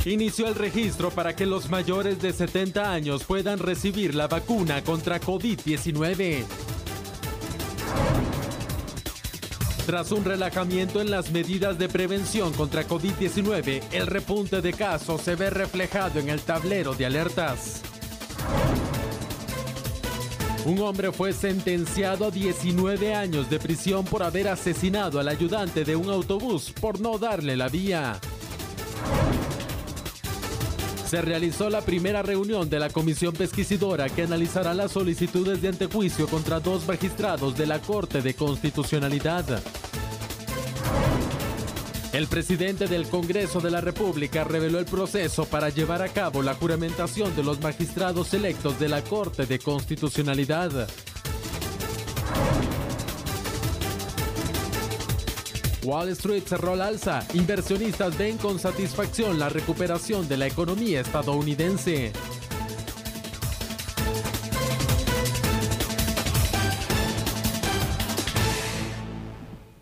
Inició el registro para que los mayores de 70 años puedan recibir la vacuna contra COVID-19. Tras un relajamiento en las medidas de prevención contra COVID-19, el repunte de casos se ve reflejado en el tablero de alertas. Un hombre fue sentenciado a 19 años de prisión por haber asesinado al ayudante de un autobús por no darle la vía. Se realizó la primera reunión de la comisión pesquisidora que analizará las solicitudes de antejuicio contra 2 magistrados de la Corte de Constitucionalidad. El presidente del Congreso de la República reveló el proceso para llevar a cabo la juramentación de los magistrados electos de la Corte de Constitucionalidad. Wall Street cerró al alza. Inversionistas ven con satisfacción la recuperación de la economía estadounidense.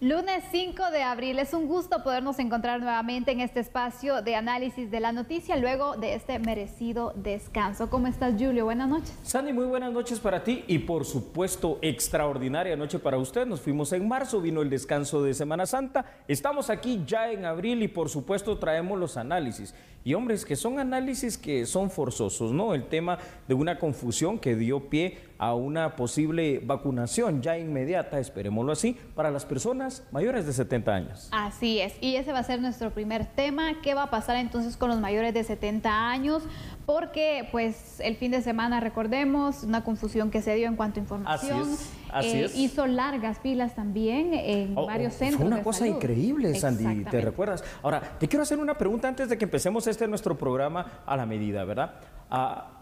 Lunes 5 de abril, es un gusto podernos encontrar nuevamente en este espacio de análisis de la noticia luego de este merecido descanso. ¿Cómo estás, Julio? Buenas noches. Sandy, muy buenas noches para ti y por supuesto extraordinaria noche para usted. Nos fuimos en marzo, vino el descanso de Semana Santa, estamos aquí ya en abril y por supuesto traemos los análisis. Y hombres, que son análisis que son forzosos, ¿no? El tema de una confusión que dio pie a una posible vacunación ya inmediata, esperémoslo así, para las personas mayores de 70 años. Así es, y ese va a ser nuestro primer tema. ¿Qué va a pasar entonces con los mayores de 70 años? Porque pues el fin de semana, recordemos, una confusión que se dio en cuanto a información. Así es. Hizo largas filas también en varios centros de salud. Fue una cosa increíble, Sandy, ¿te recuerdas? Ahora, te quiero hacer una pregunta antes de que empecemos nuestro programa a la medida, ¿verdad?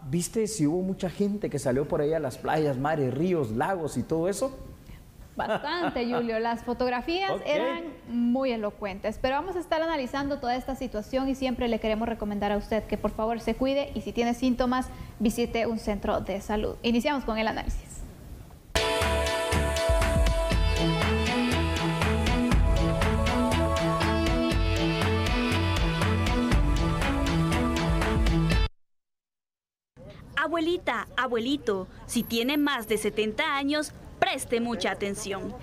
¿Viste si hubo mucha gente que salió por ahí a las playas, mares, ríos, lagos y todo eso? Bastante, Julio. Las fotografías eran muy elocuentes, pero vamos a estar analizando toda esta situación y siempre le queremos recomendar a usted que por favor se cuide y si tiene síntomas, visite un centro de salud. Iniciamos con el análisis. Abuelita, abuelito, si tiene más de 70 años, preste mucha atención.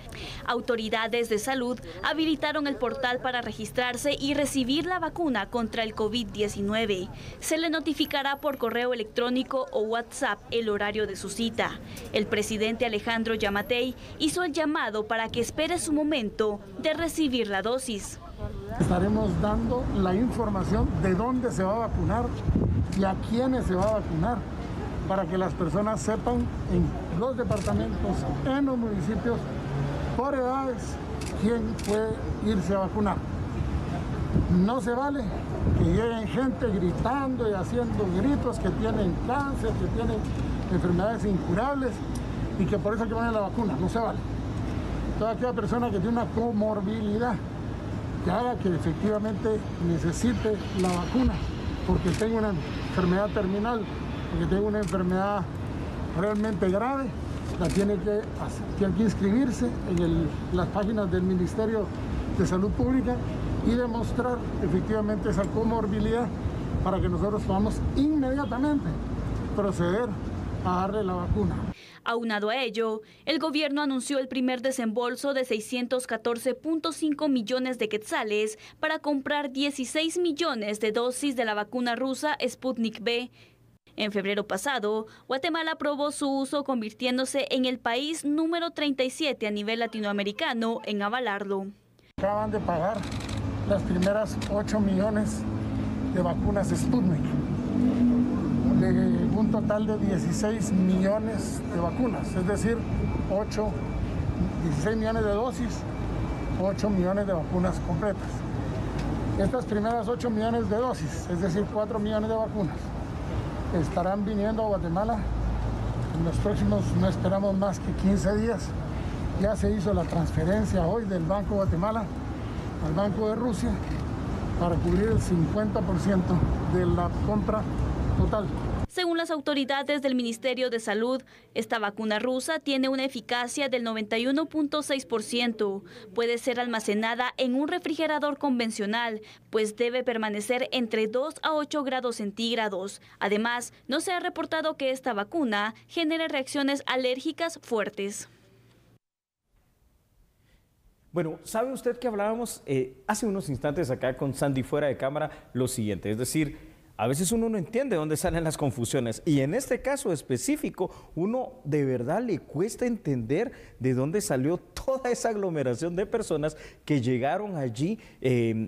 Autoridades de salud habilitaron el portal para registrarse y recibir la vacuna contra el COVID-19. Se le notificará por correo electrónico o WhatsApp el horario de su cita. El presidente Alejandro Yamatei hizo el llamado para que espere su momento de recibir la dosis. Estaremos dando la información de dónde se va a vacunar y a quiénes se va a vacunar, para que las personas sepan en los departamentos, en los municipios, por edades, quién puede irse a vacunar. No se vale que lleguen gente gritando y haciendo gritos que tienen cáncer, que tienen enfermedades incurables y que por eso hay que poner la vacuna. No se vale. Toda aquella persona que tiene una comorbilidad que haga que efectivamente necesite la vacuna porque tenga una enfermedad terminal, porque tengo una enfermedad realmente grave, tiene que inscribirse en las páginas del Ministerio de Salud Pública y demostrar efectivamente esa comorbilidad para que nosotros podamos inmediatamente proceder a darle la vacuna. Aunado a ello, el gobierno anunció el primer desembolso de 614.5 millones de quetzales para comprar 16 millones de dosis de la vacuna rusa Sputnik V. En febrero pasado, Guatemala aprobó su uso, convirtiéndose en el país número 37 a nivel latinoamericano en avalarlo. Acaban de pagar las primeras 8 millones de vacunas Sputnik, de un total de 16 millones de vacunas, es decir, 16 millones de dosis, 8 millones de vacunas completas. Estas primeras 8 millones de dosis, es decir, 4 millones de vacunas, estarán viniendo a Guatemala en los próximos, no esperamos más que 15 días. Ya se hizo la transferencia hoy del Banco de Guatemala al Banco de Rusia para cubrir el 50% de la compra total. Según las autoridades del Ministerio de Salud, esta vacuna rusa tiene una eficacia del 91.6%. Puede ser almacenada en un refrigerador convencional, pues debe permanecer entre 2 a 8 grados centígrados. Además, no se ha reportado que esta vacuna genere reacciones alérgicas fuertes. Bueno, ¿sabe usted que hablábamos hace unos instantes acá con Sandy fuera de cámara lo siguiente? Es decir, a veces uno no entiende dónde salen las confusiones y en este caso específico uno de verdad le cuesta entender de dónde salió toda esa aglomeración de personas que llegaron allí,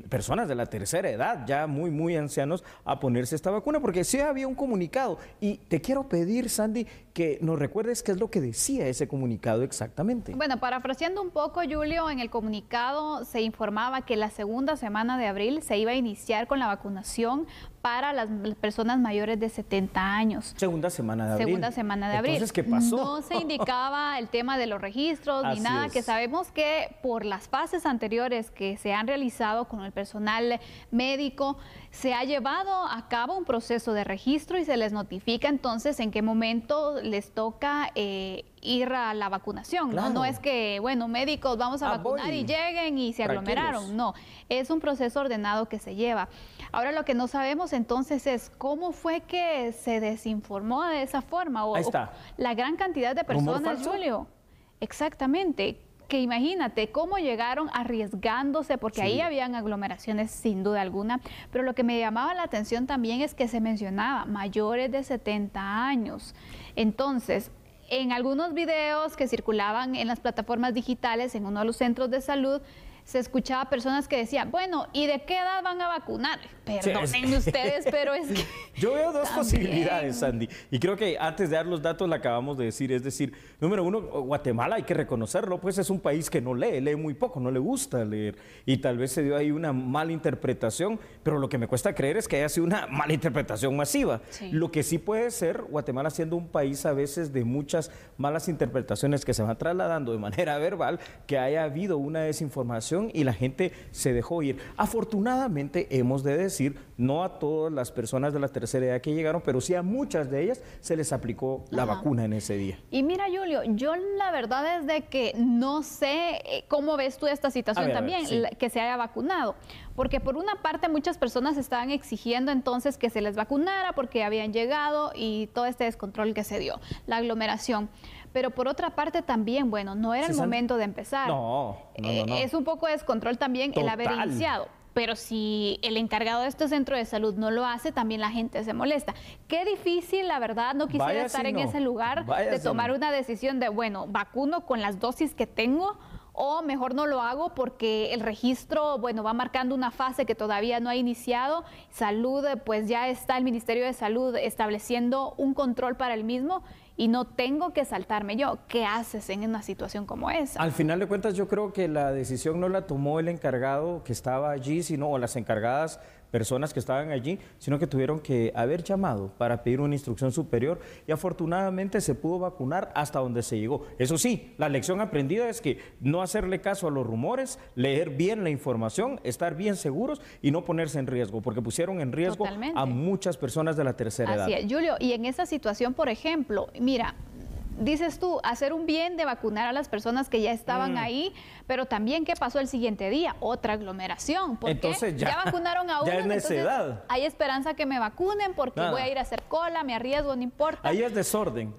personas de la tercera edad, ya muy ancianos, a ponerse esta vacuna, porque sí había un comunicado. Y te quiero pedir, Sandy, que nos recuerdes qué es lo que decía ese comunicado exactamente. Bueno, parafraseando un poco, Julio, en el comunicado se informaba que la segunda semana de abril se iba a iniciar con la vacunación para las personas mayores de 70 años. Segunda semana de abril. Segunda semana de abril. Entonces, ¿qué pasó? No se indicaba el tema de los registros ni nada, que sabemos que por las fases anteriores que se han realizado con el personal médico, se ha llevado a cabo un proceso de registro y se les notifica entonces en qué momento les toca ir a la vacunación. Claro. No es que, bueno, médicos vamos a vacunar y lleguen y se aglomeraron. No, es un proceso ordenado que se lleva. Ahora lo que no sabemos entonces es cómo fue que se desinformó de esa forma o la gran cantidad de personas, Julio. Exactamente. Que imagínate cómo llegaron arriesgándose, porque ahí habían aglomeraciones sin duda alguna, pero lo que me llamaba la atención también es que se mencionaba mayores de 70 años. Entonces, en algunos videos que circulaban en las plataformas digitales, en uno de los centros de salud, se escuchaba personas que decían, bueno, ¿y de qué edad van a vacunar? Perdonen ustedes, pero es que... Yo veo dos posibilidades, Sandy, y creo que antes de dar los datos la acabamos de decir, es decir, número uno, Guatemala, hay que reconocerlo, pues es un país que no lee muy poco, no le gusta leer, y tal vez se dio ahí una mala interpretación, pero lo que me cuesta creer es que haya sido una mala interpretación masiva. Lo que sí puede ser, Guatemala siendo un país a veces de muchas malas interpretaciones que se van trasladando de manera verbal, que haya habido una desinformación y la gente se dejó ir. Afortunadamente, hemos de decir, no a todas las personas de la tercera edad que llegaron, pero sí a muchas de ellas se les aplicó la vacuna en ese día. Y mira, Julio, yo la verdad es de que no sé cómo ves tú esta situación también, que se haya vacunado. Porque por una parte muchas personas estaban exigiendo entonces que se les vacunara porque habían llegado y todo este descontrol que se dio, la aglomeración. Pero por otra parte también, bueno, no era el momento de empezar. No. Es un poco de descontrol también el haber iniciado. Pero si el encargado de este centro de salud no lo hace, también la gente se molesta. Qué difícil, la verdad, no quisiera estar en ese lugar de tomar una decisión de, bueno, vacuno con las dosis que tengo, o mejor no lo hago porque el registro, bueno, va marcando una fase que todavía no ha iniciado. Salud, pues ya está el Ministerio de Salud estableciendo un control para el mismo y no tengo que saltarme yo. ¿Qué haces en una situación como esa? Al final de cuentas, yo creo que la decisión no la tomó el encargado que estaba allí, o las encargadas personas que estaban allí, sino que tuvieron que haber llamado para pedir una instrucción superior y afortunadamente se pudo vacunar hasta donde se llegó. Eso sí, la lección aprendida es que no hacerle caso a los rumores, leer bien la información, estar bien seguros y no ponerse en riesgo, porque pusieron en riesgo a muchas personas de la tercera edad. Así es, Julio, y en esa situación, por ejemplo, mira, dices tú, hacer un bien de vacunar a las personas que ya estaban ahí, pero también, ¿qué pasó el siguiente día? Otra aglomeración. ¿Por entonces qué? Ya vacunaron a uno, ya es necedad. Hay esperanza que me vacunen porque voy a ir a hacer cola, me arriesgo, no importa. Ahí es desorden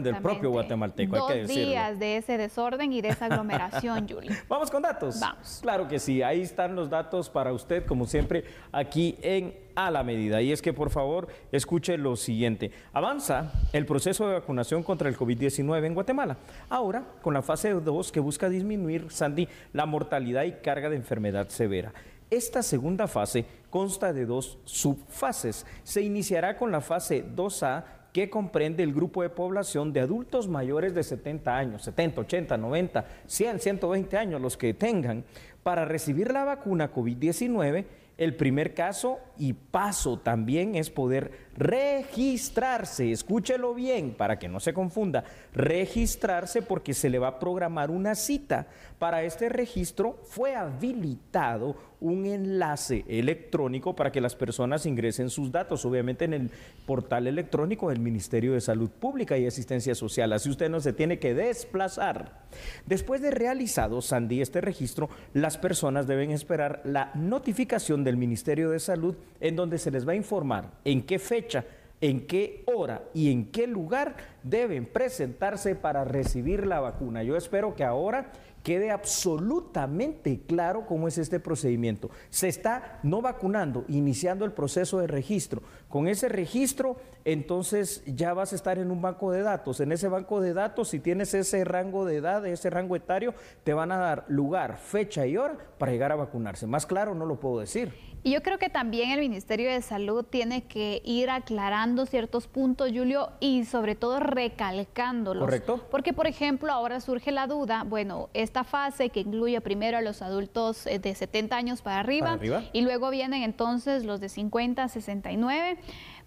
del propio guatemalteco, hay que decirlo. 2 días de ese desorden y de esa aglomeración, Julio. ¿Vamos con datos? Vamos. Claro que sí, ahí están los datos para usted, como siempre, aquí en A la Medida. Y es que, por favor, escuche lo siguiente. Avanza el proceso de vacunación contra el COVID-19 en Guatemala. Ahora, con la fase 2 que busca disminuir, Sandy, la mortalidad y carga de enfermedad severa. Esta segunda fase consta de 2 subfases. Se iniciará con la fase 2A, que comprende el grupo de población de adultos mayores de 70 años, 70, 80, 90, 100, 120 años, los que tengan, para recibir la vacuna COVID-19 El primer caso y paso también es poder registrarse, escúchelo bien para que no se confunda, registrarse porque se le va a programar una cita. Para este registro fue habilitado un enlace electrónico para que las personas ingresen sus datos, obviamente en el portal electrónico del Ministerio de Salud Pública y Asistencia Social, así usted no se tiene que desplazar. Después de realizado, Sandy, este registro, las personas deben esperar la notificación del Ministerio de Salud en donde se les va a informar en qué fecha, en qué hora y en qué lugar deben presentarse para recibir la vacuna. Yo espero que ahora quede absolutamente claro cómo es este procedimiento. Se está no vacunando, iniciando el proceso de registro. Con ese registro, entonces ya vas a estar en un banco de datos. En ese banco de datos, si tienes ese rango de edad, ese rango etario, te van a dar lugar, fecha y hora para llegar a vacunarse. Más claro no lo puedo decir. Y yo creo que también el Ministerio de Salud tiene que ir aclarando ciertos puntos, Julio, y sobre todo recalcándolos. ¿Correcto? Porque, por ejemplo, ahora surge la duda, bueno, esta fase que incluye primero a los adultos de 70 años para arriba, y luego vienen entonces los de 50 a 69,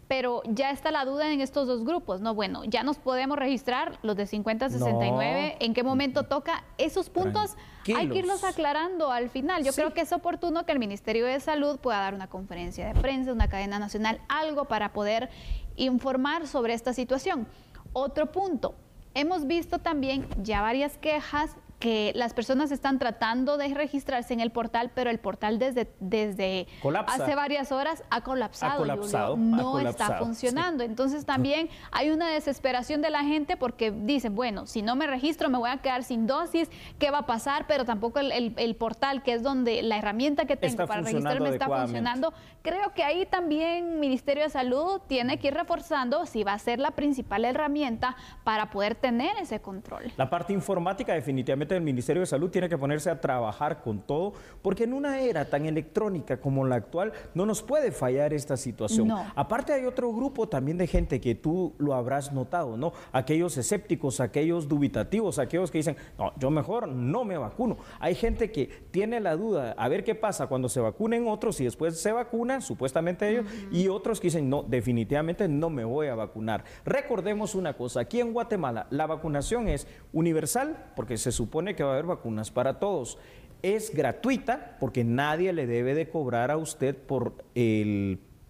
pero ya está la duda en estos dos grupos, ¿no? Bueno, ya nos podemos registrar los de 50 a 69, ¿en qué momento toca? Esos puntos hay que irlos aclarando al final. Yo creo que es oportuno que el Ministerio de Salud pueda dar una conferencia de prensa, una cadena nacional, algo para poder informar sobre esta situación. Otro punto, hemos visto también ya varias quejas que las personas están tratando de registrarse en el portal, pero el portal desde hace varias horas ha colapsado, Julio, no está funcionando. Sí. Entonces también hay una desesperación de la gente porque dicen, bueno, si no me registro me voy a quedar sin dosis, ¿qué va a pasar? Pero tampoco el portal, que es donde la herramienta que tengo para registrarme está funcionando. Creo que ahí también Ministerio de Salud tiene que ir reforzando si va a ser la principal herramienta para poder tener ese control. La parte informática definitivamente el Ministerio de Salud tiene que ponerse a trabajar con todo, porque en una era tan electrónica como la actual no nos puede fallar esta situación. No. Aparte hay otro grupo también de gente que tú lo habrás notado, ¿no? Aquellos escépticos, aquellos dubitativos, aquellos que dicen, no, yo mejor no me vacuno. Hay gente que tiene la duda, a ver qué pasa cuando se vacunen otros y después se vacunan, supuestamente ellos, y otros que dicen, no, definitivamente no me voy a vacunar. Recordemos una cosa, aquí en Guatemala la vacunación es universal, porque se supone que va a haber vacunas para todos. Es gratuita porque nadie le debe de cobrar a usted por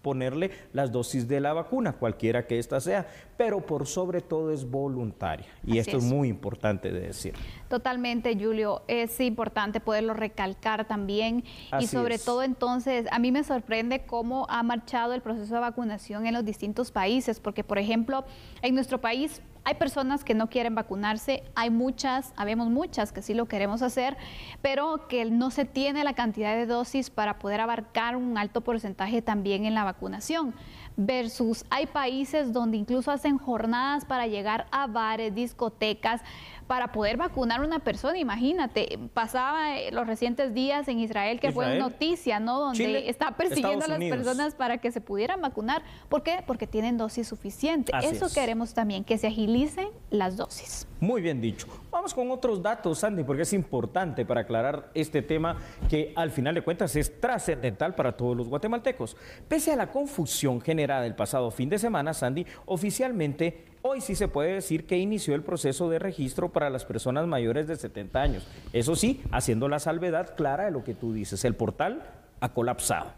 ponerle las dosis de la vacuna, cualquiera que ésta sea, pero por sobre todo es voluntaria. Y esto es muy importante de decir. Totalmente, Julio. Es importante poderlo recalcar también. Y sobre todo entonces, a mí me sorprende cómo ha marchado el proceso de vacunación en los distintos países, porque por ejemplo, en nuestro país hay personas que no quieren vacunarse, habemos muchas que sí lo queremos hacer, pero que no se tiene la cantidad de dosis para poder abarcar un alto porcentaje también en la vacunación. Versus hay países donde incluso hacen jornadas para llegar a bares, discotecas, para poder vacunar a una persona. Imagínate, pasaba los recientes días en Israel, que fue noticia, ¿no? Donde Chile, está persiguiendo a las personas para que se pudieran vacunar. ¿Por qué? Porque tienen dosis suficiente. Eso queremos también, que se agilicen las dosis. Muy bien dicho. Vamos con otros datos, Sandy, porque es importante para aclarar este tema que al final de cuentas es trascendental para todos los guatemaltecos. Pese a la confusión generada el pasado fin de semana, Sandy, oficialmente hoy sí se puede decir que inició el proceso de registro para las personas mayores de 70 años. Eso sí, haciendo la salvedad clara de lo que tú dices, el portal ha colapsado.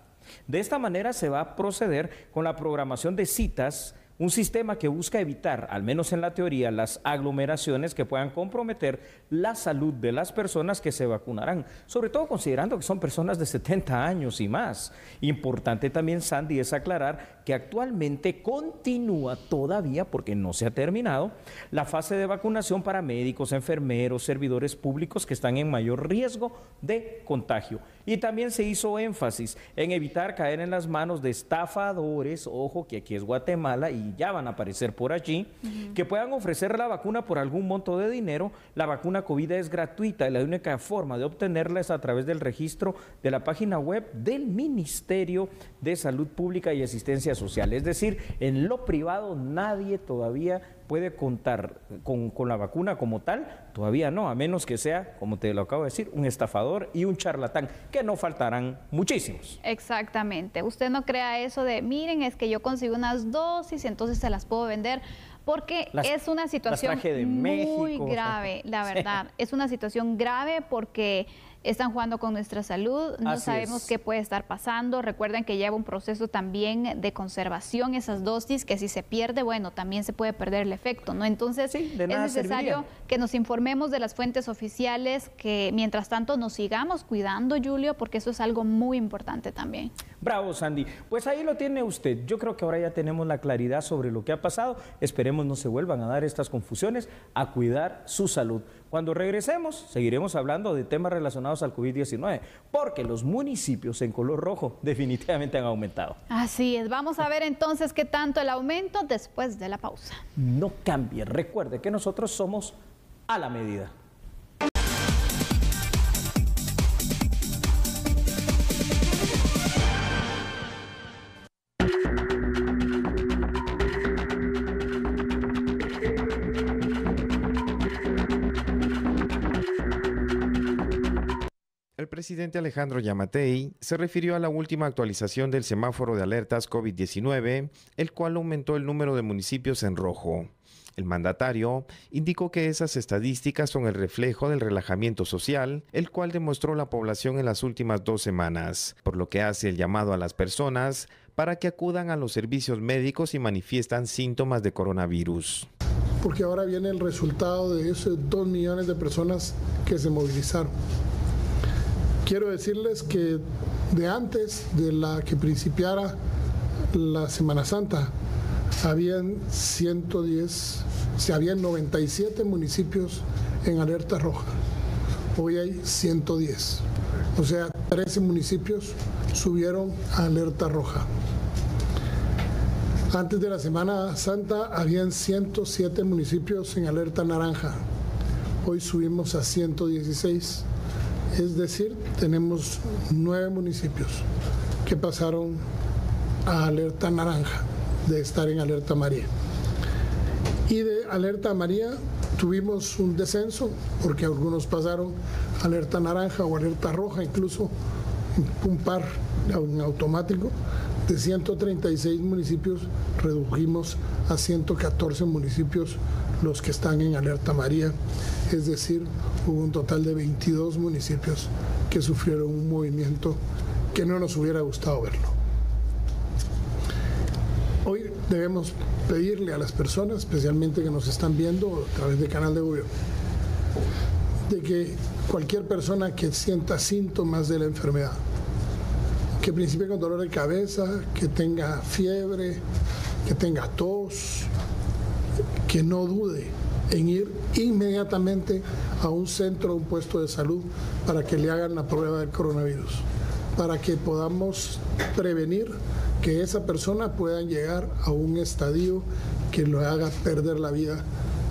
De esta manera se va a proceder con la programación de citas, un sistema que busca evitar, al menos en la teoría, las aglomeraciones que puedan comprometer la salud de las personas que se vacunarán, sobre todo considerando que son personas de 70 años y más. Importante también, Sandy, es aclarar que actualmente continúa todavía, porque no se ha terminado, la fase de vacunación para médicos, enfermeros, servidores públicos que están en mayor riesgo de contagio. Y también se hizo énfasis en evitar caer en las manos de estafadores, ojo que aquí es Guatemala y ya van a aparecer por allí, que puedan ofrecer la vacuna por algún monto de dinero. La vacuna COVID es gratuita y la única forma de obtenerla es a través del registro de la página web del Ministerio de Salud Pública y Asistencia Social. Es decir, en lo privado nadie todavía puede contar con la vacuna como tal, todavía no, a menos que sea, como te lo acabo de decir, un estafador y un charlatán, que no faltarán muchísimos. Exactamente. Usted no crea eso de, miren, es que yo consigo unas dosis, entonces se las puedo vender. Porque es una situación muy grave, la verdad. Es una situación grave porque están jugando con nuestra salud, no sabemos qué puede estar pasando. Recuerden que lleva un proceso también de conservación esas dosis, que si se pierde, bueno, también se puede perder el efecto, ¿no? Entonces es necesario que nos informemos de las fuentes oficiales, que mientras tanto nos sigamos cuidando, Julio, porque eso es algo muy importante también. Bravo, Sandy. Pues ahí lo tiene usted. Yo creo que ahora ya tenemos la claridad sobre lo que ha pasado. Esperemos no se vuelvan a dar estas confusiones, a cuidar su salud. Cuando regresemos, seguiremos hablando de temas relacionados al COVID-19, porque los municipios en color rojo definitivamente han aumentado. Así es. Vamos a ver entonces qué tanto el aumento después de la pausa. No cambie. Recuerde que nosotros somos a la medida. El presidente Alejandro Yamatei se refirió a la última actualización del semáforo de alertas COVID-19, el cual aumentó el número de municipios en rojo. El mandatario indicó que esas estadísticas son el reflejo del relajamiento social, el cual demostró la población en las últimas 2 semanas, por lo que hace el llamado a las personas para que acudan a los servicios médicos si manifiestan síntomas de coronavirus. Porque ahora viene el resultado de esos 2 millones de personas que se movilizaron. Quiero decirles que de antes de la que principiara la Semana Santa, habían 97 municipios en alerta roja. Hoy hay 110. O sea, 13 municipios subieron a alerta roja. Antes de la Semana Santa habían 107 municipios en alerta naranja. Hoy subimos a 116. Es decir, tenemos 9 municipios que pasaron a alerta naranja, de estar en alerta amarilla. Y de alerta amarilla tuvimos un descenso, porque algunos pasaron a alerta naranja o alerta roja, incluso un par en automático. De 136 municipios redujimos a 114 municipios los que están en alerta amarilla, es decir, hubo un total de 22 municipios que sufrieron un movimiento que no nos hubiera gustado verlo. Hoy debemos pedirle a las personas, especialmente que nos están viendo a través del canal de gobierno, de que cualquier persona que sienta síntomas de la enfermedad, que principie con dolor de cabeza, que tenga fiebre, que tenga tos, que no dude en ir inmediatamente a un centro, un puesto de salud, para que le hagan la prueba del coronavirus, para que podamos prevenir que esa persona pueda llegar a un estadio que lo haga perder la vida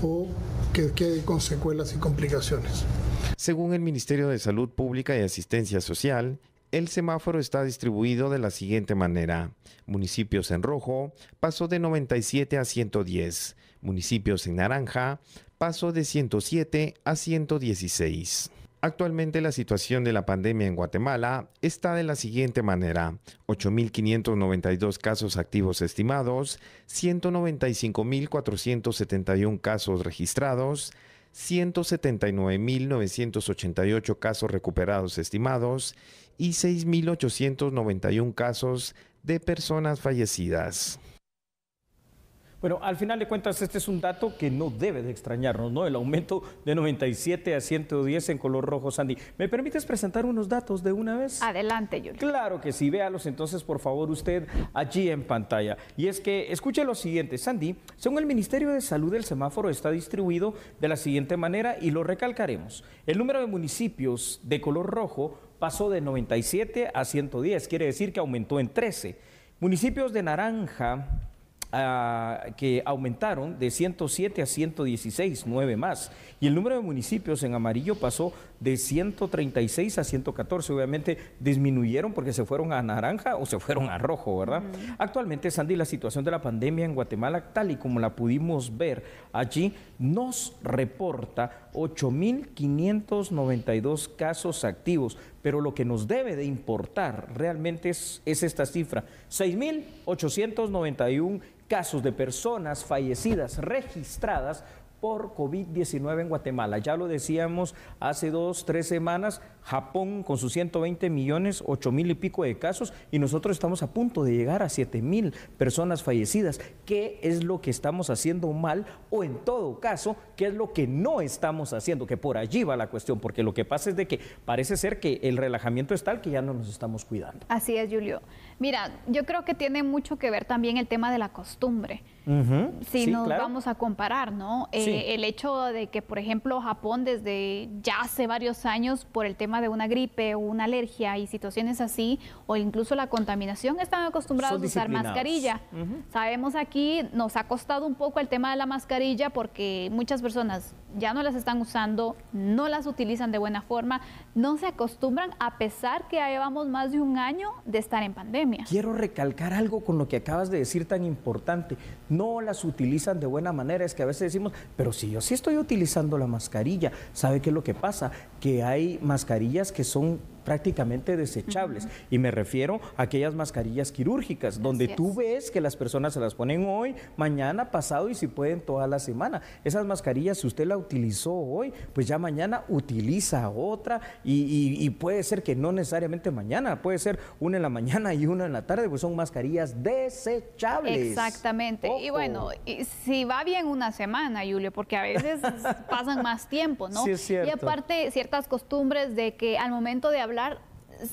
o que quede con secuelas y complicaciones. Según el Ministerio de Salud Pública y Asistencia Social, el semáforo está distribuido de la siguiente manera. Municipios en rojo pasó de 97 a 110. Municipios en naranja pasó de 107 a 116. Actualmente la situación de la pandemia en Guatemala está de la siguiente manera: 8.592 casos activos estimados, 195.471 casos registrados, 179.988 casos recuperados estimados y 6.891 casos de personas fallecidas. Bueno, al final de cuentas, este es un dato que no debe de extrañarnos, ¿no? El aumento de 97 a 110 en color rojo, Sandy. ¿Me permites presentar unos datos de una vez? Adelante, Julio. Claro que sí, véalos entonces, por favor, usted allí en pantalla. Y es que, escuche lo siguiente, Sandy, según el Ministerio de Salud, el semáforo está distribuido de la siguiente manera y lo recalcaremos. El número de municipios de color rojo pasó de 97 a 110, quiere decir que aumentó en 13. Municipios de naranja que aumentaron de 107 a 116, 9 más. Y el número de municipios en amarillo pasó de 136 a 114. Obviamente disminuyeron porque se fueron a naranja o se fueron a rojo, ¿verdad? Actualmente, Sandy, la situación de la pandemia en Guatemala, tal y como la pudimos ver allí, nos reporta 8.592 casos activos. Pero lo que nos debe de importar realmente es esta cifra, 6.891 casos de personas fallecidas registradas por COVID-19 en Guatemala. Ya lo decíamos hace 2, 3 semanas, Japón con sus 120 millones, 8.000 y pico de casos, y nosotros estamos a punto de llegar a 7.000 personas fallecidas. ¿Qué es lo que estamos haciendo mal? O en todo caso, ¿qué es lo que no estamos haciendo? Que por allí va la cuestión, porque lo que pasa es de que parece ser que el relajamiento es tal que ya no nos estamos cuidando. Así es, Julio. Mira, yo creo que tiene mucho que ver también el tema de la costumbre. Si nos vamos a comparar, ¿no? El hecho de que, por ejemplo, Japón desde ya hace varios años, por el tema de una gripe o una alergia y situaciones así, o incluso la contaminación, están acostumbrados a usar mascarilla. Sabemos aquí, nos ha costado un poco el tema de la mascarilla porque muchas personas ya no las están usando, no las utilizan de buena forma, no se acostumbran, a pesar que ya llevamos más de un año de estar en pandemia. Quiero recalcar algo con lo que acabas de decir tan importante. No las utilizan de buena manera. Es que a veces decimos, pero si yo sí estoy utilizando la mascarilla. ¿Sabe qué es lo que pasa? Que hay mascarillas que son prácticamente desechables, y me refiero a aquellas mascarillas quirúrgicas, donde tú ves que las personas se las ponen hoy, mañana, pasado y si pueden toda la semana. Esas mascarillas, si usted la utilizó hoy, pues ya mañana utiliza otra, y puede ser que no necesariamente mañana, puede ser una en la mañana y una en la tarde, pues son mascarillas desechables. Exactamente. Ojo. Y bueno, si va bien una semana, Julio, porque a veces pasan más tiempo, ¿no? Sí, es cierto. Y aparte, ciertas costumbres de que al momento de hablar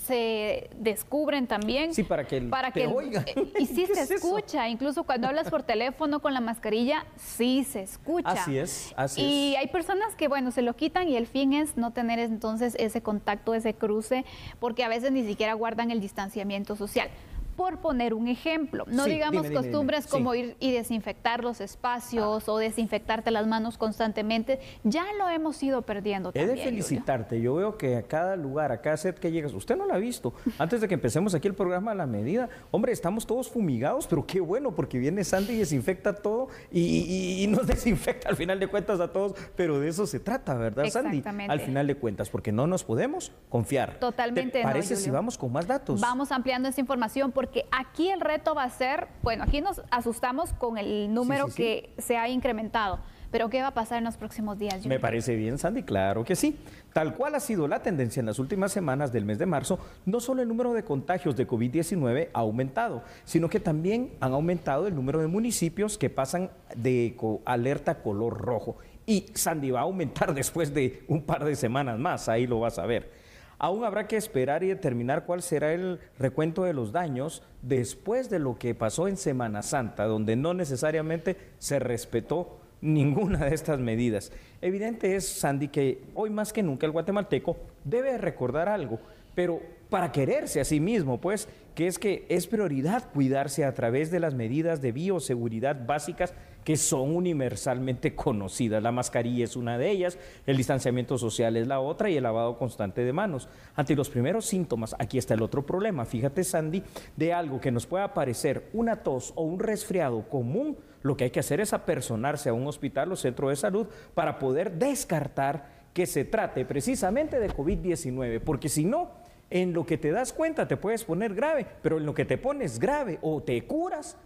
se descubren también. Sí, para que te oigan. Y sí se escucha, incluso cuando hablas por teléfono con la mascarilla, sí se escucha. Así es, así es. Y hay personas que, bueno, se lo quitan y el fin es no tener entonces ese contacto, ese cruce, porque a veces ni siquiera guardan el distanciamiento social. Por poner un ejemplo, no digamos costumbres como ir y desinfectar los espacios o desinfectarte las manos constantemente, ya lo hemos ido perdiendo también. He de felicitarte, Julio. Yo veo que a cada lugar, a cada set que llegas, usted no lo ha visto, antes de que empecemos aquí el programa a la medida, hombre, estamos todos fumigados, pero qué bueno, porque viene Sandy y desinfecta todo y nos desinfecta al final de cuentas a todos, pero de eso se trata, ¿verdad, Sandy? Exactamente. Al final de cuentas, porque no nos podemos confiar. Totalmente. ¿Te parece si vamos con más datos? Vamos ampliando esa información porque aquí el reto va a ser, bueno, aquí nos asustamos con el número que se ha incrementado, pero ¿qué va a pasar en los próximos días, Julio? Me parece bien, Sandy, claro que sí. Tal cual ha sido la tendencia en las últimas semanas del mes de marzo, no solo el número de contagios de COVID-19 ha aumentado, sino que también han aumentado el número de municipios que pasan de alerta color rojo. Y Sandy va a aumentar después de un par de semanas más, ahí lo vas a ver. Aún habrá que esperar y determinar cuál será el recuento de los daños después de lo que pasó en Semana Santa, donde no necesariamente se respetó ninguna de estas medidas. Evidente es, Sandy, que hoy más que nunca el guatemalteco debe recordar algo, pero para quererse a sí mismo, pues, que es prioridad cuidarse a través de las medidas de bioseguridad básicas que son universalmente conocidas. La mascarilla es una de ellas, el distanciamiento social es la otra y el lavado constante de manos. Ante los primeros síntomas, aquí está el otro problema. Fíjate, Sandy, de algo que nos pueda parecer una tos o un resfriado común, lo que hay que hacer es apersonarse a un hospital o centro de salud para poder descartar que se trate precisamente de COVID-19, porque si no, en lo que te das cuenta te puedes poner grave, pero en lo que te pones grave o te curas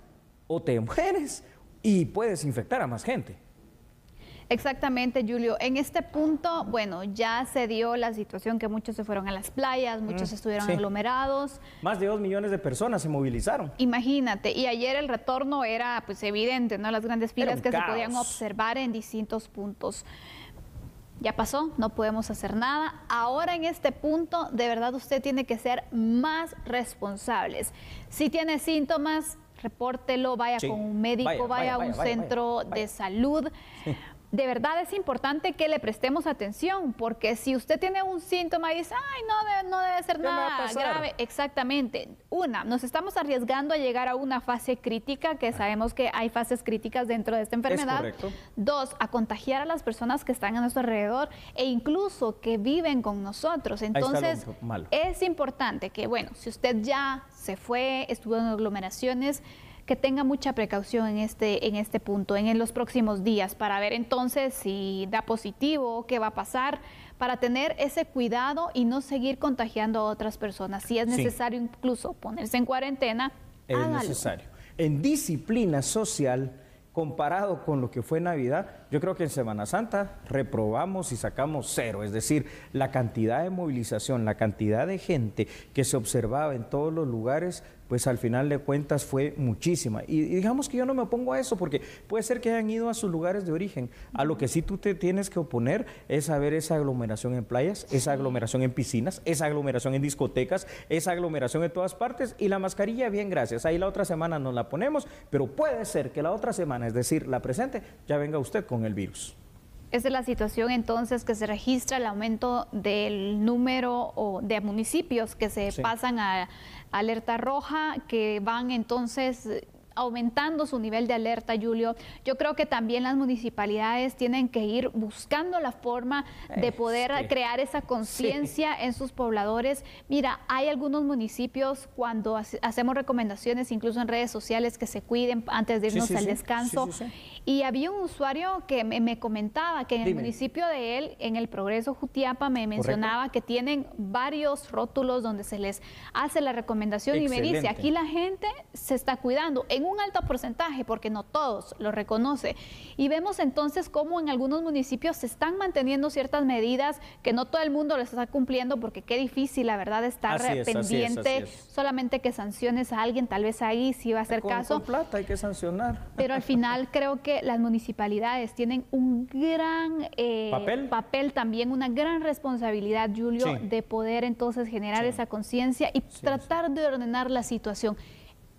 o te mueres y puedes infectar a más gente. Exactamente, Julio. En este punto, bueno, ya se dio la situación que muchos se fueron a las playas, muchos estuvieron aglomerados. Más de 2 millones de personas se movilizaron. Imagínate, y ayer el retorno era pues evidente, ¿no? Las grandes filas que se podían observar en distintos puntos. Ya pasó, no podemos hacer nada. Ahora en este punto, de verdad usted tiene que ser más responsables. Si tiene síntomas, repórtelo, vaya con un médico, vaya a un centro de salud. de verdad es importante que le prestemos atención, porque si usted tiene un síntoma y dice, ay, no debe ser nada grave, exactamente. Nos estamos arriesgando a llegar a una fase crítica, que sabemos que hay fases críticas dentro de esta enfermedad. Es correcto. 2, a contagiar a las personas que están a nuestro alrededor e incluso que viven con nosotros. Entonces, es importante que, bueno, si usted ya se fue, estuvo en aglomeraciones, que tenga mucha precaución en este punto, en los próximos días, para ver entonces si da positivo, qué va a pasar, para tener ese cuidado y no seguir contagiando a otras personas. Si es necesario incluso ponerse en cuarentena, hágalo. Es necesario. En disciplina social, comparado con lo que fue Navidad, yo creo que en Semana Santa reprobamos y sacamos 0, es decir, la cantidad de movilización, la cantidad de gente que se observaba en todos los lugares, pues al final de cuentas fue muchísima. Y digamos que yo no me opongo a eso, porque puede ser que hayan ido a sus lugares de origen. A lo que sí tú te tienes que oponer es a ver esa aglomeración en playas, esa aglomeración en piscinas, esa aglomeración en discotecas, esa aglomeración en todas partes. Y la mascarilla, bien, gracias. Ahí la otra semana nos la ponemos, pero puede ser que la otra semana, es decir, la presente, ya venga usted con el virus. Esa es la situación entonces que se registra, el aumento del número de municipios que se pasan a alerta roja, que van entonces aumentando su nivel de alerta, Julio. Yo creo que también las municipalidades tienen que ir buscando la forma de poder crear esa conciencia en sus pobladores. Mira, hay algunos municipios cuando hacemos recomendaciones, incluso en redes sociales, que se cuiden antes de irnos al descanso. Y había un usuario que me comentaba que en el municipio de él, en el Progreso Jutiapa, me mencionaba que tienen varios rótulos donde se les hace la recomendación. Excelente. Y me dice, aquí la gente se está cuidando en un alto porcentaje, porque no todos lo reconoce. Y vemos entonces cómo en algunos municipios se están manteniendo ciertas medidas que no todo el mundo les está cumpliendo, porque qué difícil, la verdad, estar pendiente. Solamente que sanciones a alguien, tal vez ahí sí va a hacer caso. Con plata hay que sancionar. Pero al final creo que las municipalidades tienen un gran papel también, una gran responsabilidad, Julio, de poder entonces generar esa conciencia y tratar de ordenar la situación.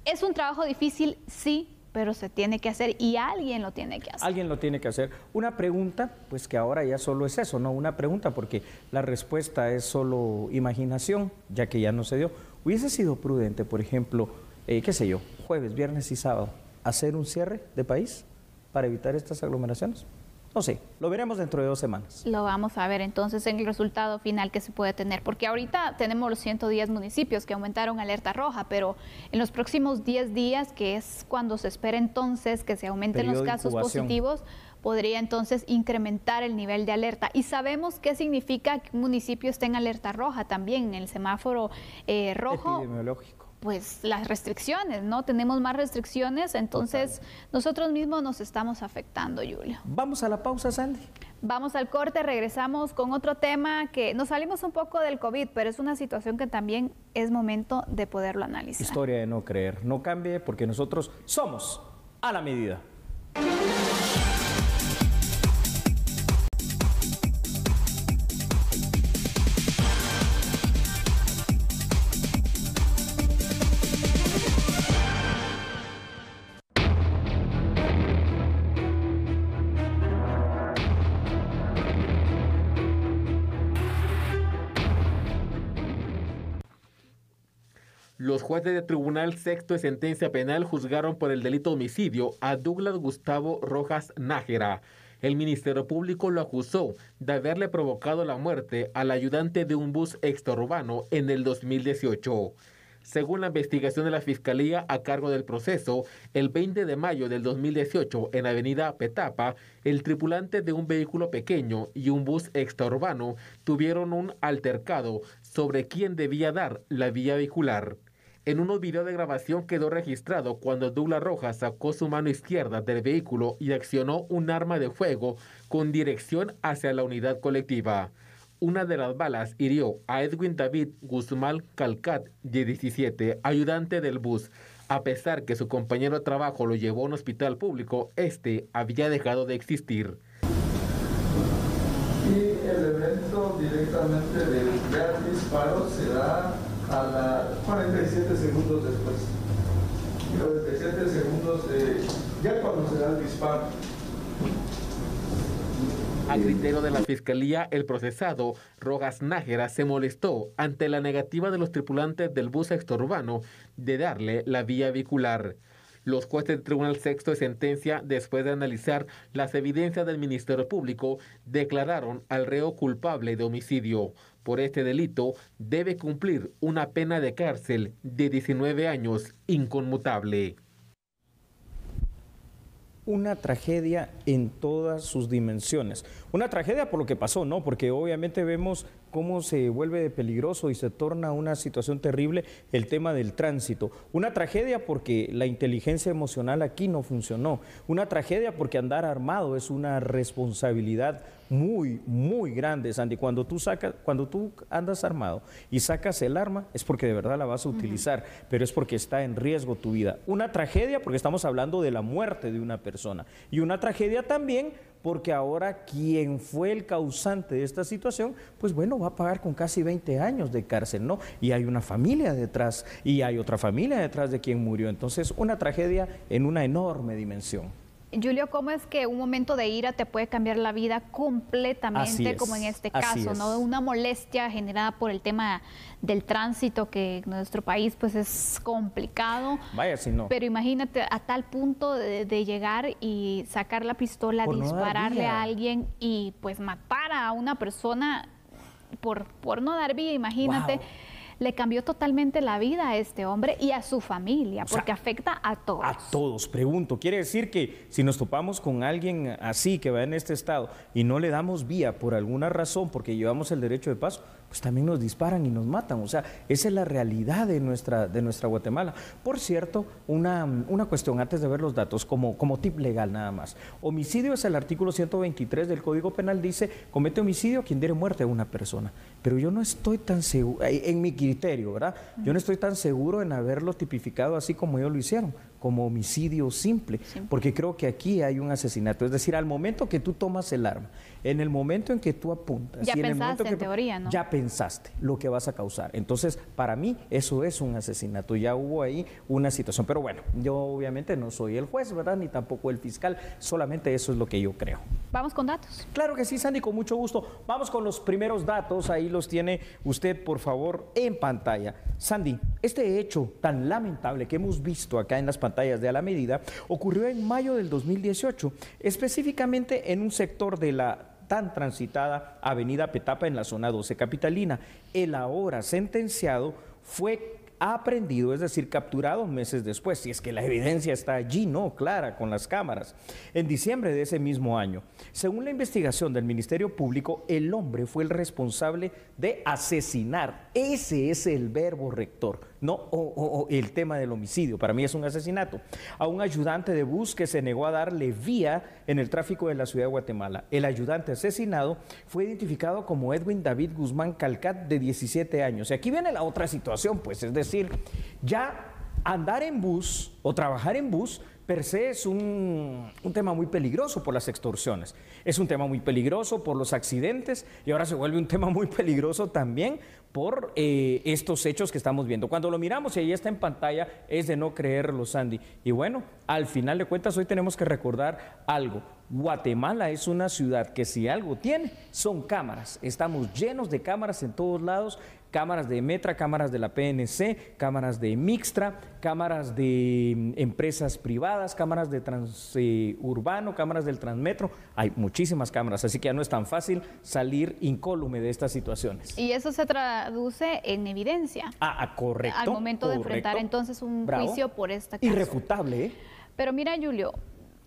Es un trabajo difícil, sí, pero se tiene que hacer y alguien lo tiene que hacer. Alguien lo tiene que hacer. Una pregunta, pues que ahora ya solo es eso, no una pregunta, porque la respuesta es solo imaginación, ya que ya no se dio. ¿Hubiese sido prudente, por ejemplo, qué sé yo, jueves, viernes y sábado, hacer un cierre de país para evitar estas aglomeraciones? No sé, lo veremos dentro de 2 semanas. Lo vamos a ver entonces en el resultado final que se puede tener, porque ahorita tenemos los 110 municipios que aumentaron alerta roja, pero en los próximos 10 días, que es cuando se espera entonces que se aumenten los casos positivos, podría entonces incrementar el nivel de alerta. Y sabemos qué significa que un municipio esté en alerta roja también, en el semáforo rojo. Epidemiológico. Pues las restricciones, ¿no? Tenemos más restricciones, entonces nosotros mismos nos estamos afectando, Julio. Vamos a la pausa, Sandy. Vamos al corte, regresamos con otro tema que nos salimos un poco del COVID, pero es una situación que también es momento de poderlo analizar. Historia de no creer, no cambie, porque nosotros somos a la medida. Los jueces del Tribunal Sexto de Sentencia Penal juzgaron por el delito de homicidio a Douglas Gustavo Rojas Nájera. El Ministerio Público lo acusó de haberle provocado la muerte al ayudante de un bus extraurbano en el 2018. Según la investigación de la Fiscalía a cargo del proceso, el 20 de mayo del 2018, en Avenida Petapa, el tripulante de un vehículo pequeño y un bus extraurbano tuvieron un altercado sobre quién debía dar la vía vehicular. En unos videos de grabación quedó registrado cuando Douglas Rojas sacó su mano izquierda del vehículo y accionó un arma de fuego con dirección hacia la unidad colectiva. Una de las balas hirió a Edwin David Guzmán Calcat, de 17, ayudante del bus. A pesar que su compañero de trabajo lo llevó a un hospital público, este había dejado de existir. Y el evento directamente del disparo se da a las 47 segundos después. 47 segundos ya cuando se da el disparo. A criterio de la Fiscalía, el procesado, Rojas Nájera, se molestó ante la negativa de los tripulantes del bus extraurbano de darle la vía vehicular. Los jueces del Tribunal Sexto de Sentencia, después de analizar las evidencias del Ministerio Público, declararon al reo culpable de homicidio. Por este delito, debe cumplir una pena de cárcel de 19 años inconmutable. Una tragedia en todas sus dimensiones. Una tragedia por lo que pasó, ¿no? Porque obviamente vemos cómo se vuelve peligroso y se torna una situación terrible el tema del tránsito. Una tragedia porque la inteligencia emocional aquí no funcionó. Una tragedia porque andar armado es una responsabilidad muy, muy grande, Sandy. Cuando tú andas armado y sacas el arma, es porque de verdad la vas a utilizar, pero es porque está en riesgo tu vida. Una tragedia porque estamos hablando de la muerte de una persona. Y una tragedia también porque ahora quien fue el causante de esta situación, pues bueno, va a pagar con casi 20 años de cárcel, ¿no? Y hay una familia detrás, y hay otra familia detrás de quien murió. Entonces, una tragedia en una enorme dimensión. Julio, ¿cómo es que un momento de ira te puede cambiar la vida completamente, como en este caso, ¿no? Una molestia generada por el tema del tránsito, que en nuestro país pues es complicado. Vaya si no. Pero imagínate a tal punto de llegar y sacar la pistola, dispararle a alguien y pues matar a una persona por no dar vía, imagínate. Wow. Le cambió totalmente la vida a este hombre y a su familia, porque afecta a todos. A todos, pregunto. Quiere decir que si nos topamos con alguien así, que va en este estado, y no le damos vía por alguna razón, porque llevamos el derecho de paso, pues también nos disparan y nos matan. O sea, esa es la realidad de nuestra Guatemala. Por cierto, una cuestión antes de ver los datos, como tip legal nada más. Homicidio es el artículo 123 del Código Penal, dice, comete homicidio quien diere muerte a una persona. Pero yo no estoy tan seguro, en mi criterio, ¿verdad? Yo no estoy tan seguro en haberlo tipificado así como ellos lo hicieron, como homicidio simple, porque creo que aquí hay un asesinato. Es decir, al momento que tú tomas el arma, en el momento en que tú apuntas, ya y en pensaste, el momento en teoría, ¿no? Ya pensaste lo que vas a causar. Entonces, para mí, eso es un asesinato. Ya hubo ahí una situación. Pero bueno, yo obviamente no soy el juez, ¿verdad? Ni tampoco el fiscal. Solamente eso es lo que yo creo. ¿Vamos con datos? Claro que sí, Sandy, con mucho gusto. Vamos con los primeros datos. Ahí los tiene usted, por favor, en pantalla. Sandy, este hecho tan lamentable que hemos visto acá en las pantallas de A la Medida ocurrió en mayo del 2018, específicamente en un sector de la tan transitada Avenida Petapa en la zona 12 capitalina. El ahora sentenciado fue aprehendido, es decir, capturado meses después, si es que la evidencia está allí, ¿no? Clara, con las cámaras, en diciembre de ese mismo año. Según la investigación del Ministerio Público, el hombre fue el responsable de asesinar. Ese es el verbo rector, no el tema del homicidio. Para mí es un asesinato. A un ayudante de bus que se negó a darle vía en el tráfico de la ciudad de Guatemala. El ayudante asesinado fue identificado como Edwin David Guzmán Calcat, de 17 años. Y aquí viene la otra situación, pues, es decir, ya andar en bus o trabajar en bus per se es un tema muy peligroso por las extorsiones, es un tema muy peligroso por los accidentes y ahora se vuelve un tema muy peligroso también por estos hechos que estamos viendo. Cuando lo miramos y ahí está en pantalla, es de no creerlo, Sandy. Y bueno, al final de cuentas hoy tenemos que recordar algo. Guatemala es una ciudad que si algo tiene, son cámaras. Estamos llenos de cámaras en todos lados, cámaras de Metra, cámaras de la PNC, cámaras de Mixtra, cámaras de empresas privadas, cámaras de Transurbano, cámaras del Transmetro. Hay muchísimas cámaras, así que ya no es tan fácil salir incólume de estas situaciones. Y eso se traduce en evidencia. Correcto. Al momento de enfrentar entonces un juicio por esta caso. Irrefutable, ¿eh? Pero mira, Julio,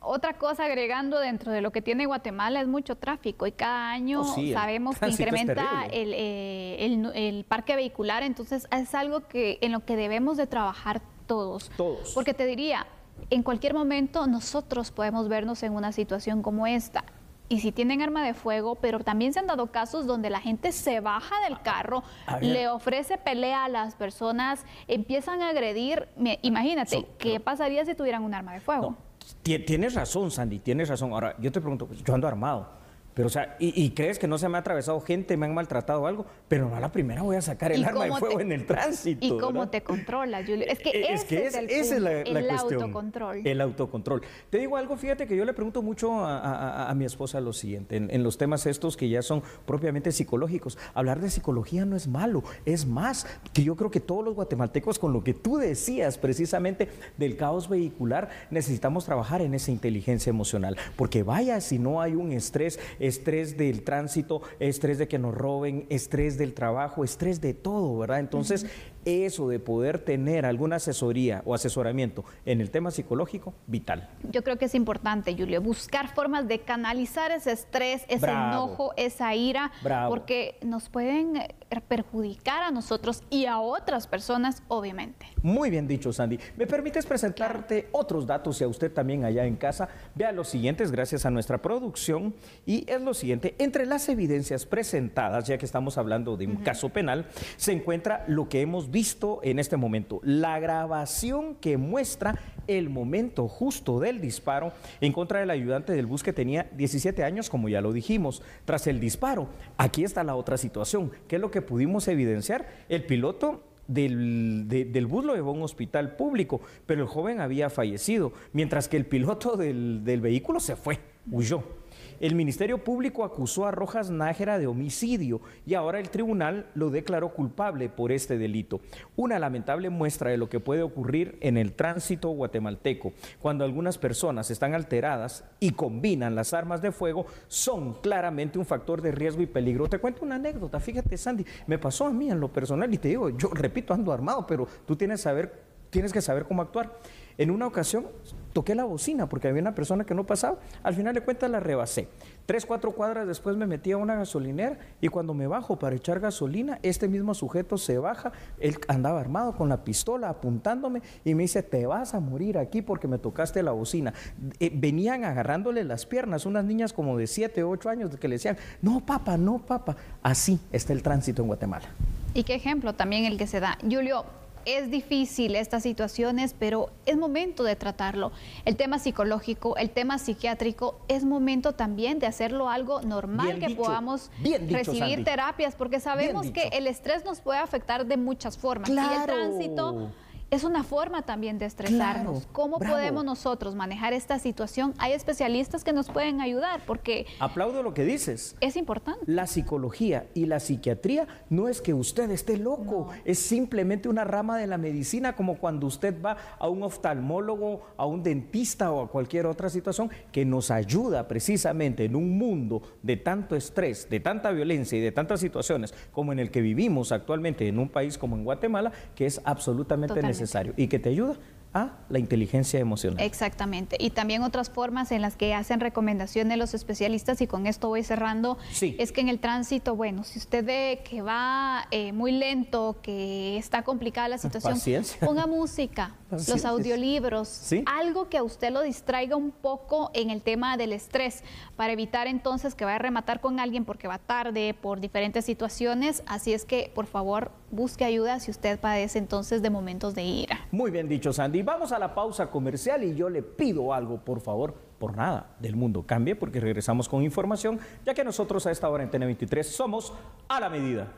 otra cosa agregando dentro de lo que tiene Guatemala es mucho tráfico y cada año sabemos que incrementa el parque vehicular, entonces es algo en lo que debemos de trabajar todos. Porque te diría, en cualquier momento nosotros podemos vernos en una situación como esta. Y si tienen arma de fuego, pero también se han dado casos donde la gente se baja del carro, le ofrece pelea a las personas, empiezan a agredir. Imagínate, ¿qué pasaría si tuvieran un arma de fuego? No, tienes razón, Sandy, tienes razón. Ahora, yo te pregunto, pues, yo ando armado, Pero, o sea, y crees que no se me ha atravesado gente, me han maltratado algo, pero no a la primera voy a sacar el arma de fuego en el tránsito. ¿Y cómo ¿verdad? te controla, Julio? Es que ese es el punto, esa es la el cuestión. autocontrol. El autocontrol. Te digo algo, fíjate que yo le pregunto mucho a mi esposa lo siguiente, en los temas estos que ya son propiamente psicológicos. Hablar de psicología no es malo, es más, que yo creo que todos los guatemaltecos, con lo que tú decías precisamente del caos vehicular, necesitamos trabajar en esa inteligencia emocional, porque vaya, si no hay un estrés del tránsito, estrés de que nos roben, estrés del trabajo, estrés de todo, ¿verdad? Entonces, eso de poder tener alguna asesoría o asesoramiento en el tema psicológico, vital. Yo creo que es importante, Julio, buscar formas de canalizar ese estrés, ese enojo, esa ira, porque nos pueden perjudicar a nosotros y a otras personas, obviamente. Muy bien dicho, Sandy. ¿Me permites presentarte otros datos y a usted también allá en casa? Vea los siguientes, gracias a nuestra producción, y es lo siguiente: entre las evidencias presentadas, ya que estamos hablando de un caso penal, se encuentra lo que hemos visto en este momento, la grabación que muestra el momento justo del disparo en contra del ayudante del bus, que tenía 17 años, como ya lo dijimos. Tras el disparo, aquí está la otra situación, que es lo que pudimos evidenciar. El piloto del bus lo llevó a un hospital público, pero el joven había fallecido, mientras que el piloto del vehículo se fue, huyó. El Ministerio Público acusó a Rojas Nájera de homicidio y ahora el tribunal lo declaró culpable por este delito. Una lamentable muestra de lo que puede ocurrir en el tránsito guatemalteco cuando algunas personas están alteradas y combinan las armas de fuego, son claramente un factor de riesgo y peligro. Te cuento una anécdota, fíjate, Sandy, me pasó a mí en lo personal y te digo, yo repito, ando armado, pero tú tienes que saber cómo actuar. En una ocasión toqué la bocina porque había una persona que no pasaba. Al final de cuentas la rebasé. 3, 4 cuadras después me metí a una gasolinera y cuando me bajo para echar gasolina, este mismo sujeto se baja. Él andaba armado con la pistola apuntándome y me dice: te vas a morir aquí porque me tocaste la bocina. Venían agarrándole las piernas unas niñas como de 7, 8 años que le decían: no, papá, no, papá. Así está el tránsito en Guatemala. Y qué ejemplo también el que se da. Julio, es difícil estas situaciones, pero es momento de tratarlo. El tema psicológico, el tema psiquiátrico, es momento también de hacerlo algo normal, que podamos recibir Sandy. Terapias, porque sabemos que el estrés nos puede afectar de muchas formas. Claro. Y el tránsito es una forma también de estresarnos. Claro, ¿Cómo podemos nosotros manejar esta situación? Hay especialistas que nos pueden ayudar, porque aplaudo lo que dices. Es importante. La psicología y la psiquiatría no es que usted esté loco, es simplemente una rama de la medicina, como cuando usted va a un oftalmólogo, a un dentista o a cualquier otra situación que nos ayuda precisamente en un mundo de tanto estrés, de tanta violencia y de tantas situaciones como en el que vivimos actualmente en un país como en Guatemala, que es absolutamente necesario y que te ayuda a la inteligencia emocional. Exactamente. Y también otras formas en las que hacen recomendaciones los especialistas, y con esto voy cerrando, es que en el tránsito, bueno, si usted ve que va muy lento, que está complicada la situación, ponga música, los audiolibros, algo que a usted lo distraiga un poco en el tema del estrés, para evitar entonces que vaya a rematar con alguien porque va tarde, por diferentes situaciones. Así es que, por favor, busque ayuda si usted padece entonces de momentos de ira. Muy bien dicho, Sandy. Vamos a la pausa comercial y yo le pido algo, por favor, por nada del mundo cambie, porque regresamos con información, ya que nosotros a esta hora en TN23 somos a la medida.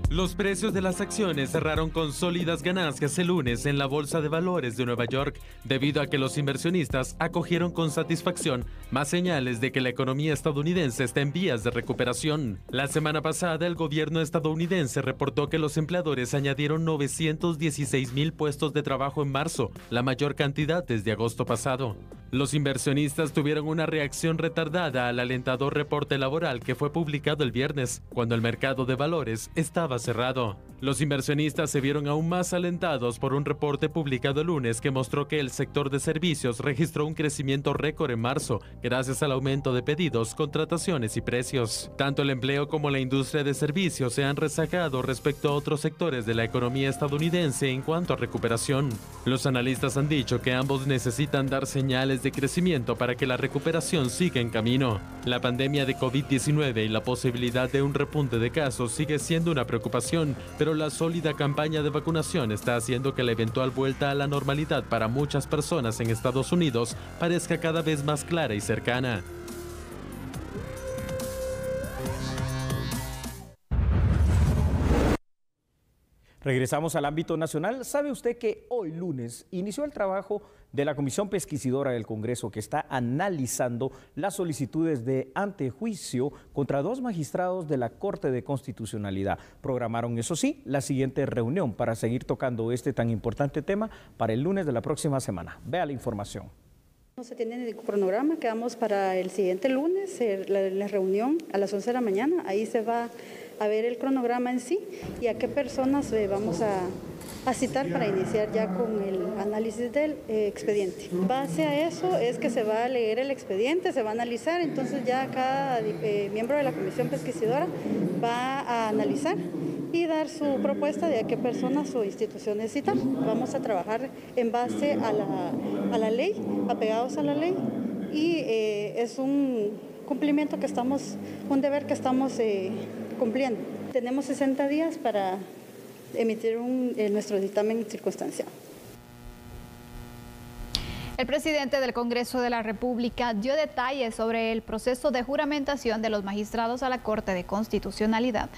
Los precios de las acciones cerraron con sólidas ganancias el lunes en la Bolsa de Valores de Nueva York, debido a que los inversionistas acogieron con satisfacción más señales de que la economía estadounidense está en vías de recuperación. La semana pasada, el gobierno estadounidense reportó que los empleadores añadieron 916,000 puestos de trabajo en marzo, la mayor cantidad desde agosto pasado. Los inversionistas tuvieron una reacción retardada al alentador reporte laboral que fue publicado el viernes, cuando el mercado de valores estaba cerrado. Los inversionistas se vieron aún más alentados por un reporte publicado el lunes que mostró que el sector de servicios registró un crecimiento récord en marzo, gracias al aumento de pedidos, contrataciones y precios. Tanto el empleo como la industria de servicios se han rezagado respecto a otros sectores de la economía estadounidense en cuanto a recuperación. Los analistas han dicho que ambos necesitan dar señales de crecimiento para que la recuperación siga en camino. La pandemia de COVID-19 y la posibilidad de un repunte de casos sigue siendo una preocupación, pero la sólida campaña de vacunación está haciendo que la eventual vuelta a la normalidad para muchas personas en Estados Unidos parezca cada vez más clara y cercana. Regresamos al ámbito nacional. ¿Sabe usted que hoy lunes inició el trabajo de la Comisión Pesquisidora del Congreso que está analizando las solicitudes de antejuicio contra 2 magistrados de la Corte de Constitucionalidad? Programaron, eso sí, la siguiente reunión para seguir tocando este tan importante tema para el lunes de la próxima semana. Vea la información. No se tiene el cronograma, quedamos para el siguiente lunes, la reunión a las 11 de la mañana. Ahí se va a ver el cronograma en sí y a qué personas vamos a citar para iniciar ya con el análisis del expediente. Base a eso es que se va a leer el expediente, se va a analizar, entonces ya cada miembro de la Comisión Pesquisidora va a analizar y dar su propuesta de a qué personas o instituciones citar. Vamos a trabajar en base a la ley, apegados a la ley, y es un cumplimiento que estamos, un deber que estamos cumpliendo. Tenemos 60 días para emitir nuestro dictamen circunstancial. El presidente del Congreso de la República dio detalles sobre el proceso de juramentación de los magistrados a la Corte de Constitucionalidad.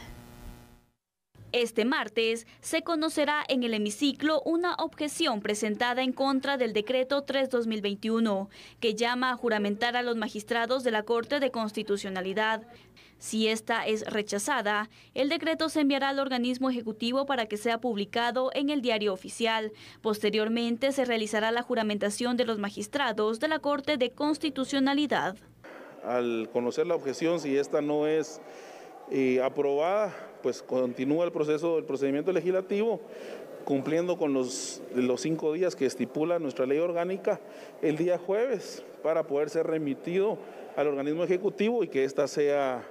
Este martes se conocerá en el hemiciclo una objeción presentada en contra del decreto 3/2021 que llama a juramentar a los magistrados de la Corte de Constitucionalidad. Si esta es rechazada, el decreto se enviará al organismo ejecutivo para que sea publicado en el Diario Oficial. Posteriormente se realizará la juramentación de los magistrados de la Corte de Constitucionalidad. Al conocer la objeción, si esta no es aprobada, pues continúa el procedimiento legislativo, cumpliendo con los 5 días que estipula nuestra ley orgánica el día jueves para poder ser remitido al organismo ejecutivo y que ésta sea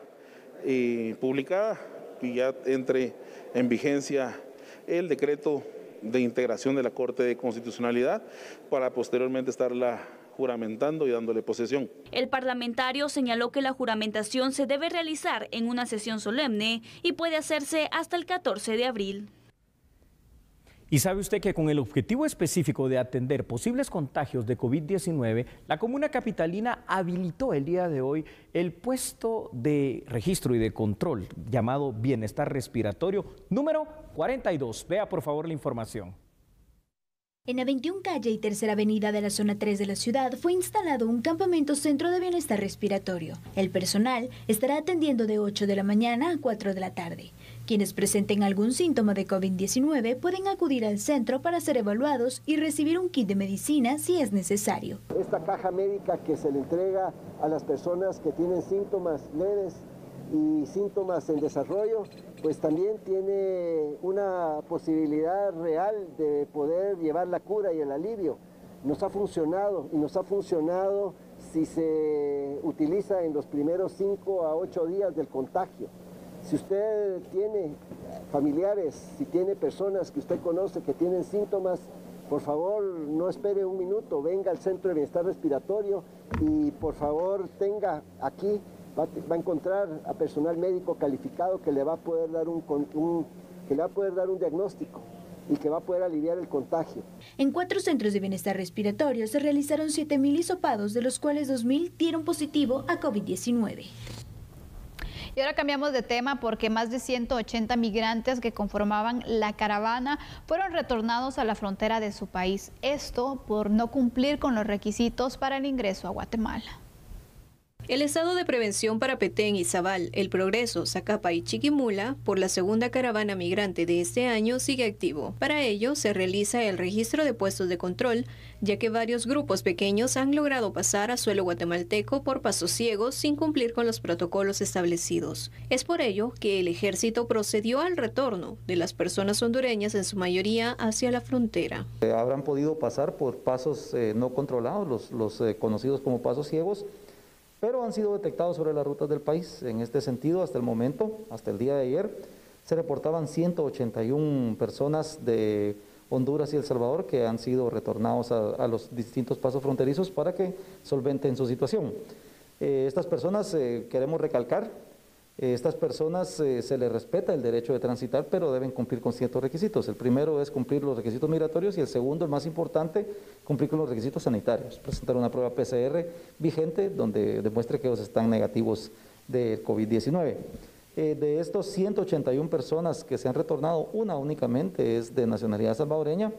publicada y ya entre en vigencia el decreto de integración de la Corte de Constitucionalidad para posteriormente estarla juramentando y dándole posesión. El parlamentario señaló que la juramentación se debe realizar en una sesión solemne y puede hacerse hasta el 14 de abril. ¿Y sabe usted que con el objetivo específico de atender posibles contagios de COVID-19, la comuna capitalina habilitó el día de hoy el puesto de registro y de control llamado Bienestar Respiratorio número 42? Vea por favor la información. En la 21 calle y Tercera Avenida de la zona 3 de la ciudad fue instalado un campamento centro de bienestar respiratorio. El personal estará atendiendo de 8 de la mañana a 4 de la tarde. Quienes presenten algún síntoma de COVID-19 pueden acudir al centro para ser evaluados y recibir un kit de medicina si es necesario. Esta caja médica que se le entrega a las personas que tienen síntomas leves y síntomas en desarrollo, pues también tiene una posibilidad real de poder llevar la cura y el alivio. Nos ha funcionado y nos ha funcionado si se utiliza en los primeros 5 a 8 días del contagio. Si usted tiene familiares, si tiene personas que usted conoce que tienen síntomas, por favor no espere un minuto, venga al Centro de Bienestar Respiratorio y por favor tenga aquí, va a encontrar a personal médico calificado que le va a poder dar un diagnóstico y que va a poder aliviar el contagio. En 4 centros de bienestar respiratorio se realizaron 7.000 hisopados, de los cuales 2.000 dieron positivo a COVID-19. Y ahora cambiamos de tema porque más de 180 migrantes que conformaban la caravana fueron retornados a la frontera de su país. Esto por no cumplir con los requisitos para el ingreso a Guatemala. El estado de prevención para Petén, Izabal, El Progreso, Zacapa y Chiquimula por la segunda caravana migrante de este año sigue activo. Para ello se realiza el registro de puestos de control, ya que varios grupos pequeños han logrado pasar a suelo guatemalteco por pasos ciegos sin cumplir con los protocolos establecidos. Es por ello que el ejército procedió al retorno de las personas hondureñas, en su mayoría hacia la frontera. Habrán podido pasar por pasos no controlados, los conocidos como pasos ciegos, pero han sido detectados sobre las rutas del país. En este sentido, hasta el momento, hasta el día de ayer, se reportaban 181 personas de Honduras y El Salvador que han sido retornados a los distintos pasos fronterizos para que solventen su situación. Estas personas, queremos recalcar, estas personas se les respeta el derecho de transitar, pero deben cumplir con ciertos requisitos. El primero es cumplir los requisitos migratorios y el segundo, el más importante, cumplir con los requisitos sanitarios. Presentar una prueba PCR vigente donde demuestre que ellos están negativos de COVID-19. De estos 181 personas que se han retornado, una únicamente es de nacionalidad salvadoreña,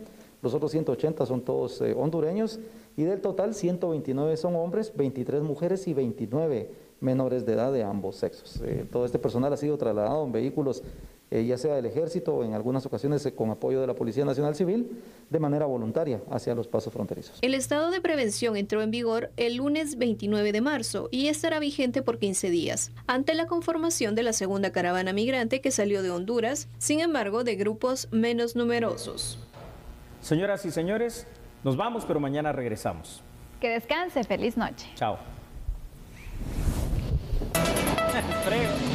los otros 180 son todos hondureños y del total 129 son hombres, 23 mujeres y 29 menores de edad de ambos sexos. Todo este personal ha sido trasladado en vehículos, ya sea del Ejército o en algunas ocasiones con apoyo de la Policía Nacional Civil, de manera voluntaria hacia los pasos fronterizos. El estado de prevención entró en vigor el lunes 29 de marzo y estará vigente por 15 días, ante la conformación de la segunda caravana migrante que salió de Honduras, sin embargo de grupos menos numerosos. Señoras y señores, nos vamos, pero mañana regresamos. Que descanse, feliz noche. Chao. Frego.